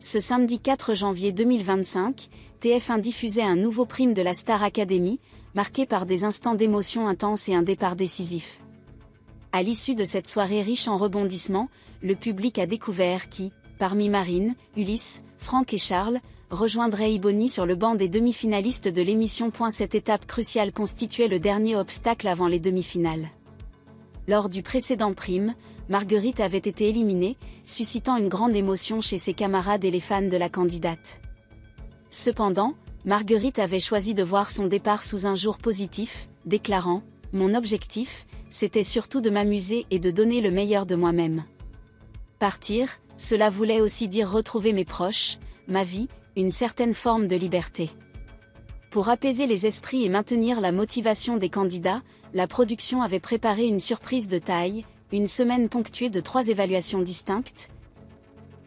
Ce samedi 4 janvier 2025, TF1 diffusait un nouveau prime de la Star Academy, marqué par des instants d'émotion intense et un départ décisif. À l'issue de cette soirée riche en rebondissements, le public a découvert qui, parmi Marine, Ulysse, Franck et Charles, rejoindrait Ibony sur le banc des demi-finalistes de l'émission. Cette étape cruciale constituait le dernier obstacle avant les demi-finales. Lors du précédent prime, Marguerite avait été éliminée, suscitant une grande émotion chez ses camarades et les fans de la candidate. Cependant, Marguerite avait choisi de voir son départ sous un jour positif, déclarant « Mon objectif, c'était surtout de m'amuser et de donner le meilleur de moi-même. Partir, cela voulait aussi dire retrouver mes proches, ma vie, une certaine forme de liberté. » Pour apaiser les esprits et maintenir la motivation des candidats, la production avait préparé une surprise de taille, une semaine ponctuée de 3 évaluations distinctes.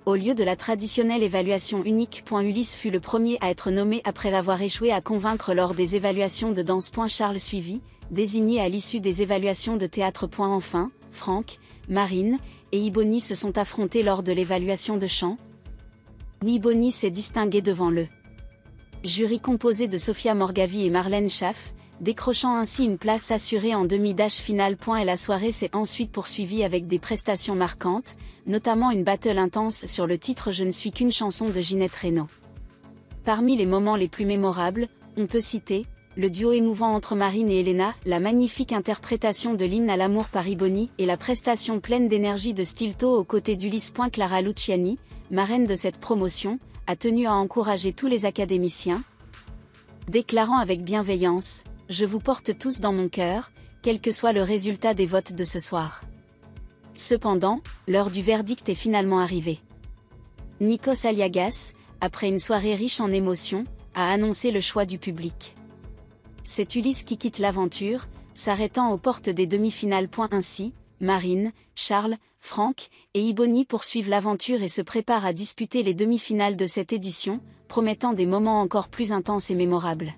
Au lieu de la traditionnelle évaluation unique, Ulysse fut le premier à être nommé après avoir échoué à convaincre lors des évaluations de danse. Charles suivit, désigné à l'issue des évaluations de théâtre. Enfin, Franck, Marine et Ibony se sont affrontés lors de l'évaluation de chant. Ibony s'est distingué devant le jury composé de Sophia Morgavi et Marlène Schaff, décrochant ainsi une place assurée en demi-dash finale. Et la soirée s'est ensuite poursuivie avec des prestations marquantes, notamment une battle intense sur le titre Je ne suis qu'une chanson de Ginette Renaud. Parmi les moments les plus mémorables, on peut citer le duo émouvant entre Marine et Elena, la magnifique interprétation de l'hymne à l'amour par Ibony et la prestation pleine d'énergie de Stilto aux côtés d'Ulysse. Clara Luciani, marraine de cette promotion, a tenu à encourager tous les académiciens, déclarant avec bienveillance « Je vous porte tous dans mon cœur, quel que soit le résultat des votes de ce soir. » Cependant, l'heure du verdict est finalement arrivée. Nikos Aliagas, après une soirée riche en émotions, a annoncé le choix du public. C'est Ulysse qui quitte l'aventure, s'arrêtant aux portes des demi-finales. Ainsi, Marine, Charles, Franck et Ibony poursuivent l'aventure et se préparent à disputer les demi-finales de cette édition, promettant des moments encore plus intenses et mémorables.